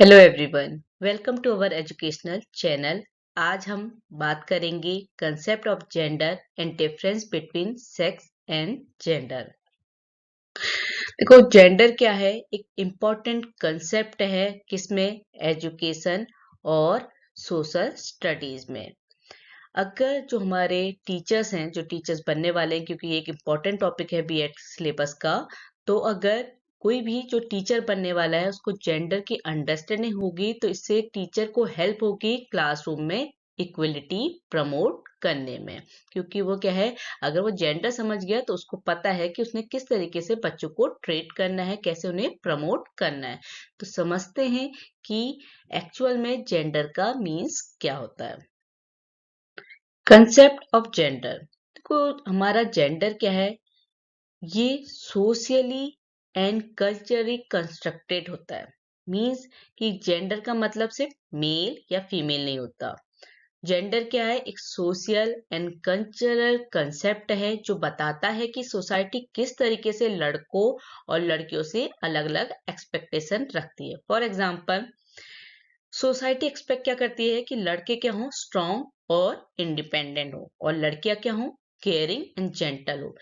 Hello everyone, welcome to our educational channel. आज हम बात करेंगे concept of gender and difference between sex and gender. देखो, gender क्या है? एक इम्पॉर्टेंट कंसेप्ट है किसमें? एजुकेशन और सोशल स्टडीज में। अगर जो हमारे टीचर्स हैं, जो टीचर्स बनने वाले हैं, क्योंकि ये एक इम्पॉर्टेंट टॉपिक है बीएड सिलेबस का, तो अगर कोई भी जो टीचर बनने वाला है उसको जेंडर की अंडरस्टैंडिंग होगी तो इससे टीचर को हेल्प होगी क्लासरूम में इक्वलिटी प्रमोट करने में। क्योंकि वो क्या है, अगर वो जेंडर समझ गया तो उसको पता है कि उसने किस तरीके से बच्चों को ट्रीट करना है, कैसे उन्हें प्रमोट करना है। तो समझते हैं कि एक्चुअल में जेंडर का मीन्स क्या होता है। Concept of gender. देखो, हमारा जेंडर क्या है? ये सोशली एंड कल्चरली कंस्ट्रक्टेड होता है। मीन्स कि जेंडर का मतलब सिर्फ मेल या फीमेल नहीं होता। जेंडर क्या है? एक सोशल एंड कल्चरल कंसेप्ट है जो बताता है कि सोसाइटी किस तरीके से लड़कों और लड़कियों से अलग अलग एक्सपेक्टेशन रखती है। फॉर एग्जाम्पल, सोसाइटी एक्सपेक्ट क्या करती है कि लड़के क्या हों? स्ट्रांग और इंडिपेंडेंट हो, और लड़कियां क्या हों? केयरिंग एंड जेंटल हो।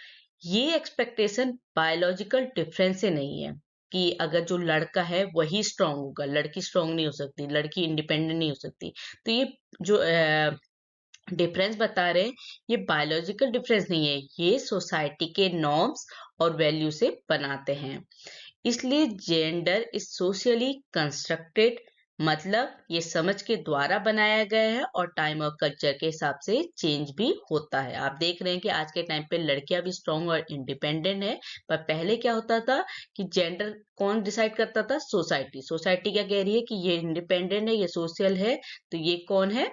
ये एक्सपेक्टेशन बायोलॉजिकल डिफरेंस से नहीं है कि अगर जो लड़का है वही स्ट्रांग होगा, लड़की स्ट्रांग नहीं हो सकती, लड़की इंडिपेंडेंट नहीं हो सकती। तो ये जो डिफरेंस बता रहे हैं, ये बायोलॉजिकल डिफरेंस नहीं है, ये सोसाइटी के नॉर्म्स और वैल्यू से बनाते हैं। इसलिए जेंडर इज सोशली कंस्ट्रक्टेड, मतलब ये समझ के द्वारा बनाया गया है और टाइम और कल्चर के हिसाब से चेंज भी होता है। आप देख रहे हैं कि आज के टाइम पे लड़कियां भी स्ट्रांग और इंडिपेंडेंट है, पर पहले क्या होता था कि जेंडर कौन डिसाइड करता था? सोसाइटी। सोसाइटी क्या कह रही है कि ये इंडिपेंडेंट है, ये सोशल है, तो ये कौन है?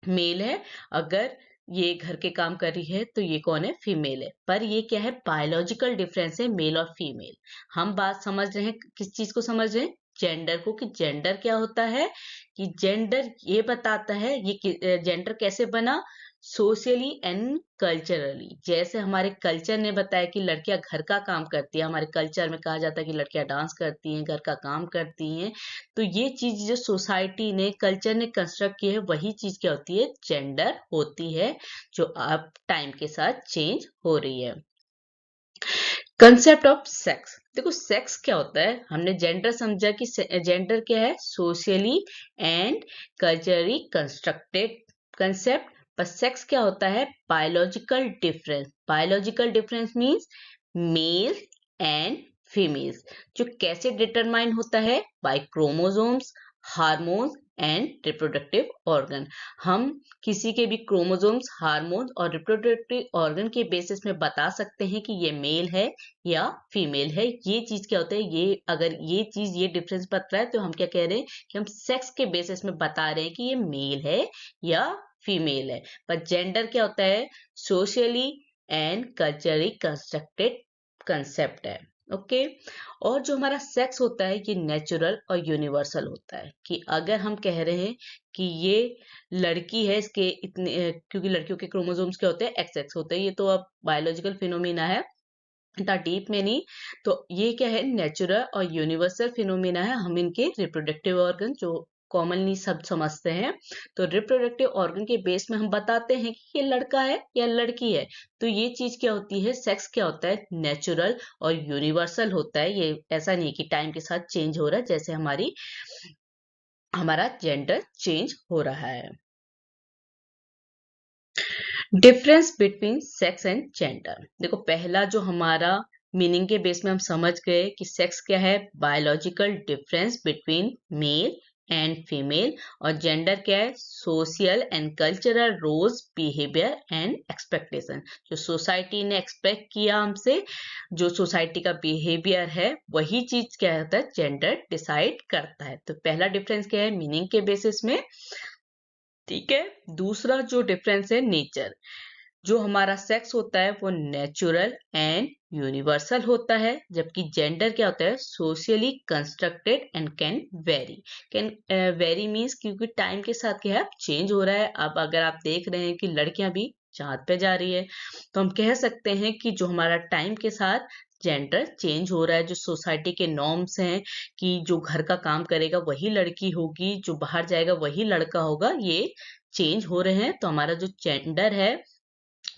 मेल है। अगर ये घर के काम कर रही है तो ये कौन है? फीमेल है। पर ये क्या है? बायोलॉजिकल डिफरेंस है मेल और फीमेल। हम बात समझ रहे हैं, किस चीज को समझ रहे हैं? जेंडर को। कि जेंडर क्या होता है? कि जेंडर ये बताता है, ये जेंडर कैसे बना? Socially and culturally. जैसे हमारे कल्चर ने बताया कि लड़कियां घर का काम करती है, हमारे कल्चर में कहा जाता है कि लड़कियां डांस करती हैं, घर का काम करती हैं। तो ये चीज जो सोसाइटी ने, कल्चर ने कंस्ट्रक्ट की है, वही चीज क्या होती है? जेंडर होती है, जो अब टाइम के साथ चेंज हो रही है। Concept of sex. देखो, सेक्स क्या होता है? हमने जेंडर समझा कि जेंडर क्या है? Socially and culturally constructed concept. पर सेक्स क्या होता है? Biological difference. Biological difference means male and females. जो कैसे डिटरमाइन होता है? By chromosomes, hormones and reproductive organ. हम किसी के भी क्रोमोसोम्स, हार्मोन्स और रिप्रोडक्टिव ऑर्गन के बेसिस में बता सकते हैं कि ये मेल है या फीमेल है। ये चीज क्या होता है? ये अगर ये चीज, ये डिफरेंस बता रहा है तो हम क्या कह रहे हैं? कि हम सेक्स के बेसिस में बता रहे हैं कि ये मेल है या फीमेल है। पर जेंडर क्या होता है? Socially and culturally constructed concept है। ओके। और जो हमारा सेक्स होता है ये नेचुरल और यूनिवर्सल होता है। कि अगर हम कह रहे हैं कि ये लड़की है, इसके इतने क्योंकि लड़कियों के क्रोमोसोम्स क्या होते हैं? एक्स एक्स होते हैं। ये तो अब बायोलॉजिकल फिनोमिना है, इतना डीप में नहीं। तो ये क्या है? नेचुरल और यूनिवर्सल फिनोमिना है। हम इनके रिप्रोडक्टिव ऑर्गन जो कॉमनली सब समझते हैं, तो रिप्रोडक्टिव ऑर्गन के बेस में हम बताते हैं कि ये लड़का है या लड़की है। तो ये चीज क्या होती है? सेक्स क्या होता है? नेचुरल और यूनिवर्सल होता है। ये ऐसा नहीं कि टाइम के साथ चेंज हो रहा है, जैसे हमारा जेंडर चेंज हो रहा है। Difference between sex and gender. देखो, पहला जो हमारा मीनिंग के बेस में हम समझ गए कि सेक्स क्या है? Biological difference between male and female. और जेंडर क्या है? Social and cultural roles, behaviour and expectation. जो सोसाइटी ने एक्सपेक्ट किया हमसे, जो सोसाइटी का बिहेवियर है, वही चीज क्या होता है? जेंडर डिसाइड करता है। तो पहला डिफरेंस क्या है? मीनिंग के बेसिस में। ठीक है। दूसरा जो डिफरेंस है, नेचर। जो हमारा सेक्स होता है वो नेचुरल एंड यूनिवर्सल होता है, जबकि जेंडर क्या होता है? Socially constructed and can very. Can very means क्योंकि टाइम के साथ क्या है? चेंज हो रहा है। अब अगर आप देख रहे हैं कि लड़कियां भी चांद पे जा रही है, तो हम कह सकते हैं कि जो हमारा टाइम के साथ जेंडर चेंज हो रहा है। जो सोसाइटी के नॉर्म्स हैं कि जो घर का काम करेगा वही लड़की होगी, जो बाहर जाएगा वही लड़का होगा, ये चेंज हो रहे हैं। तो हमारा जो जेंडर है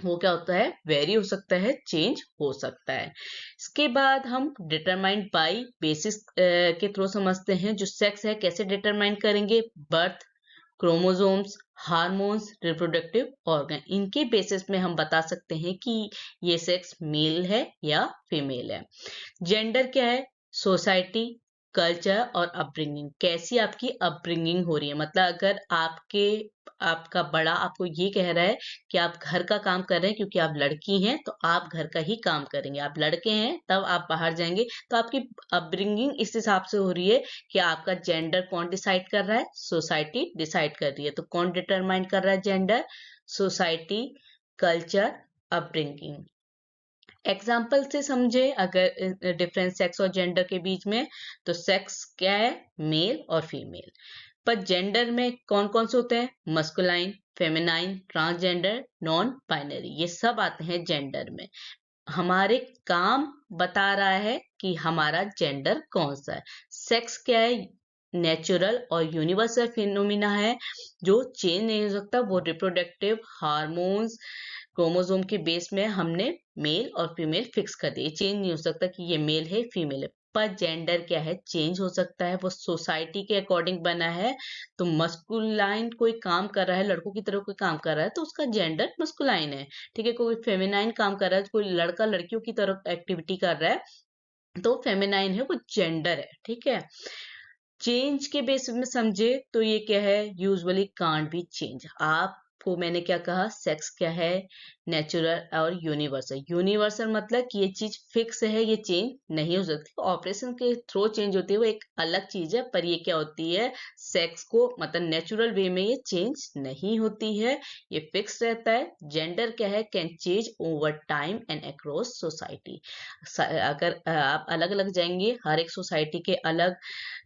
वो क्या होता है, वेरी हो सकता है, चेंज हो सकता है। इसके बाद हम डिटरमाइंड बाय बेसिस के थ्रू समझते हैं। जो सेक्स है कैसे डिटरमाइन करेंगे, birth, chromosomes, hormones, reproductive organ, इनके बेसिस में हम बता सकते हैं कि ये सेक्स मेल है या फीमेल है। जेंडर क्या है, सोसाइटी, कल्चर और अपब्रिंगिंग, कैसी आपकी अपब्रिंगिंग हो रही है। मतलब अगर आपका बड़ा आपको ये कह रहा है कि आप घर का काम कर रहे हैं क्योंकि आप लड़की हैं तो आप घर का ही काम करेंगे, आप लड़के हैं तब आप बाहर जाएंगे, तो आपकी अपब्रिंगिंग इस हिसाब से हो रही है कि आपका जेंडर कौन डिसाइड कर रहा है, सोसाइटी डिसाइड कर रही है। तो कौन डिटरमाइन कर रहा है gender, society, culture, upbringing. Example से समझे अगर डिफरेंस सेक्स और जेंडर के बीच में, तो सेक्स क्या है, मेल और फीमेल। पर जेंडर में कौन कौन से होते हैं, masculine, feminine, transgender, non binary, ये सब आते हैं जेंडर में। हमारे काम बता रहा है कि हमारा जेंडर कौन सा है। सेक्स क्या है, नेचुरल और यूनिवर्सल फिनोमिना है जो चेंज नहीं हो सकता। वो रिप्रोडक्टिव हार्मोन्स, क्रोमोसोम के बेस में हमने मेल और फीमेल फिक्स कर दिए, चेंज नहीं हो सकता कि ये मेल है फीमेल है। पर जेंडर क्या है, चेंज हो सकता है, वो सोसाइटी के अकॉर्डिंग बना है। तो मस्कुलाइन कोई काम कर रहा है, लड़कों की तरह कोई काम कर रहा है तो उसका जेंडर मस्कुलाइन है। ठीक है, कोई फेमिनाइन काम कर रहा है, कोई लड़का लड़कियों की तरह एक्टिविटी कर रहा है तो फेमिनाइन है, वो जेंडर है। ठीक है, चेंज के बेसिस में समझे तो ये क्या है, यूजुअली कांट बी चेंज। आपको मैंने क्या कहा, सेक्स क्या है, नेचुरल और यूनिवर्सल। यूनिवर्सल मतलब कि ये चीज फिक्स है, ये चेंज नहीं हो सकती। ऑपरेशन के थ्रू चेंज होती है, वो एक अलग चीज है। पर ये क्या होती है, सेक्स को मतलब नेचुरल वे में ये चेंज नहीं होती है, ये फिक्स रहता है। जेंडर क्या है, can change over time and across society. अगर आप अलग अलग जाएंगे, हर एक सोसाइटी के अलग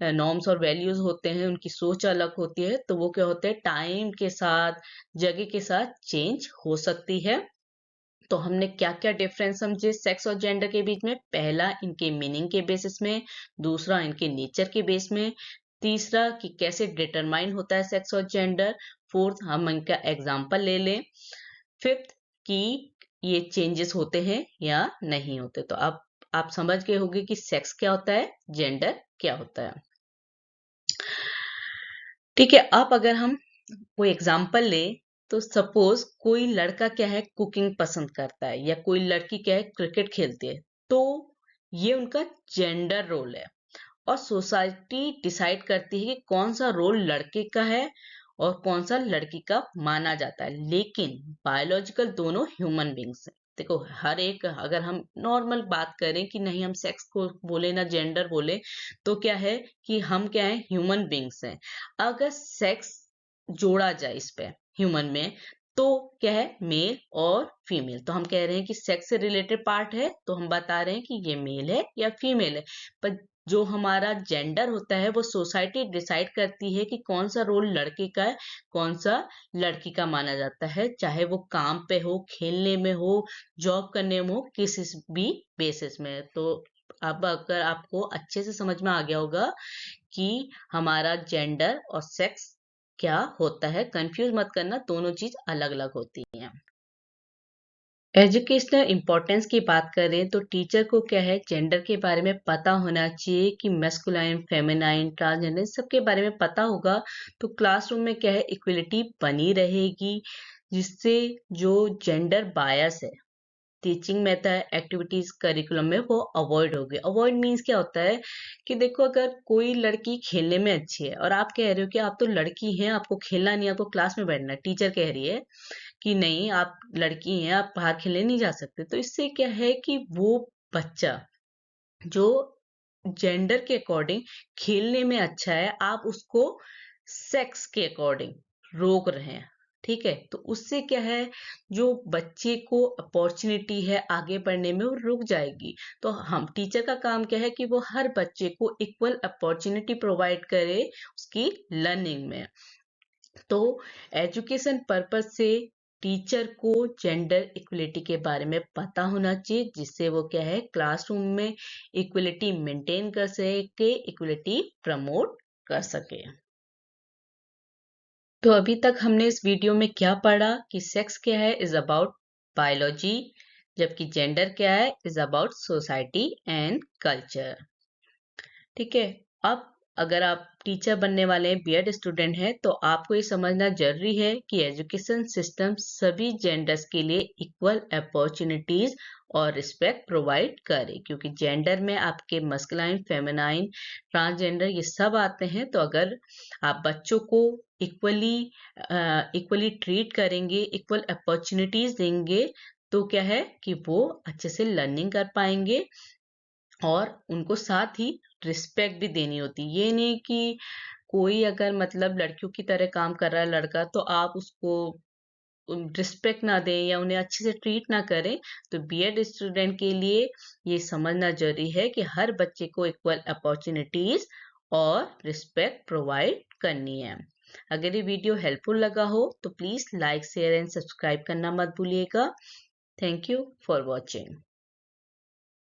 नॉर्म्स और वैल्यूज होते हैं, उनकी सोच अलग होती है, तो वो क्या होते हैं, टाइम के साथ, जगह के साथ चेंज हो सकती है। तो हमने क्या क्या डिफरेंस समझे सेक्स और जेंडर के बीच में, पहला इनके मीनिंग के बेसिस में, दूसरा इनके नेचर के बेस में, तीसरा कि कैसे डिटरमाइन होता है सेक्स और जेंडर, फोर्थ हम इनका एग्जाम्पल ले लें, फिफ्थ कि ये चेंजेस होते हैं या नहीं होते। तो अब आप समझ गए होंगे कि सेक्स क्या होता है, जेंडर क्या होता है। ठीक है, अब अगर हम कोई एग्जाम्पल ले, तो सपोज कोई लड़का क्या है, कुकिंग पसंद करता है, या कोई लड़की क्या है, क्रिकेट खेलती है, तो ये उनका जेंडर रोल है। और सोसाइटी डिसाइड करती है कि कौन सा रोल लड़के का है और कौन सा लड़की का माना जाता है। लेकिन बायोलॉजिकल दोनों ह्यूमन बींग्स हैं। देखो, हर एक, अगर हम नॉर्मल बात करें कि नहीं हम सेक्स को बोले ना जेंडर बोले, तो क्या है कि हम क्या है, ह्यूमन बींग्स हैं। अगर सेक्स जोड़ा जाए इस पे ह्यूमन में, तो क्या है, मेल और फीमेल। तो हम कह रहे हैं कि सेक्स से रिलेटेड पार्ट है, तो हम बता रहे हैं कि ये मेल है या फीमेल है। पर जो हमारा जेंडर होता है वो सोसाइटी डिसाइड करती है कि कौन सा रोल लड़के का है, कौन सा लड़की का माना जाता है, चाहे वो काम पे हो, खेलने में हो, जॉब करने में हो, किसी भी बेसिस में। तो अब अगर आपको अच्छे से समझ में आ गया होगा कि हमारा जेंडर और सेक्स क्या होता है, कंफ्यूज मत करना, दोनों चीज अलग अलग होती हैं। एजुकेशनल इम्पोर्टेंस की बात करें तो टीचर को क्या है, जेंडर के बारे में पता होना चाहिए कि मैस्कुलाइन, फेमिनाइन, ट्रांसजेंडर सबके बारे में पता होगा, तो क्लासरूम में क्या है, इक्वलिटी बनी रहेगी, जिससे जो जेंडर बायस है टीचिंग मेथड, एक्टिविटीज, करिकुलम में वो अवॉइड होगी। अवॉइड मीन्स क्या होता है कि देखो, अगर कोई लड़की खेलने में अच्छी है और आप कह रहे हो कि आप तो लड़की हैं, आपको खेलना नहीं, आपको क्लास में बैठना है, टीचर कह रही है कि नहीं आप लड़की हैं, आप बाहर खेलने नहीं जा सकते, तो इससे क्या है कि वो बच्चा जो जेंडर के अकॉर्डिंग खेलने में अच्छा है, आप उसको सेक्स के अकॉर्डिंग रोक रहे हैं। ठीक है, तो उससे क्या है, जो बच्चे को अपॉर्चुनिटी है आगे बढ़ने में, वो रुक जाएगी। तो हम टीचर का काम क्या है कि वो हर बच्चे को इक्वल अपॉर्चुनिटी प्रोवाइड करे उसकी लर्निंग में। तो एजुकेशन पर्पज से टीचर को जेंडर इक्वलिटी के बारे में पता होना चाहिए, जिससे वो क्या है क्लासरूम में इक्वलिटी मेंटेन कर सके, इक्वलिटी प्रमोट कर सके। तो अभी तक हमने इस वीडियो में क्या पढ़ा कि सेक्स क्या है इज अबाउट बायोलॉजी, जबकि जेंडर क्या है is about society and culture. ठीक है, अब अगर आप टीचर बनने वाले हैं, बीएड स्टूडेंट हैं, तो आपको ये समझना जरूरी है कि एजुकेशन सिस्टम सभी जेंडर्स के लिए इक्वल अपॉर्चुनिटीज और रिस्पेक्ट प्रोवाइड करे, क्योंकि जेंडर में आपके मस्कुलाइन, फेमिनाइन, ट्रांसजेंडर ये सब आते हैं। तो अगर आप बच्चों को इक्वली ट्रीट करेंगे, इक्वल अपॉर्चुनिटीज देंगे, तो क्या है कि वो अच्छे से लर्निंग कर पाएंगे और उनको साथ ही रिस्पेक्ट भी देनी होती। ये नहीं कि कोई अगर मतलब लड़कियों की तरह काम कर रहा है लड़का, तो आप उसको रिस्पेक्ट ना दें या उन्हें अच्छे से ट्रीट ना करें। तो बीएड स्टूडेंट के लिए ये समझना जरूरी है कि हर बच्चे को इक्वल अपॉर्चुनिटीज और रिस्पेक्ट प्रोवाइड करनी है। अगर ये वीडियो हेल्पफुल लगा हो तो please like, share and subscribe करना मत भूलिएगा। Thank you for watching.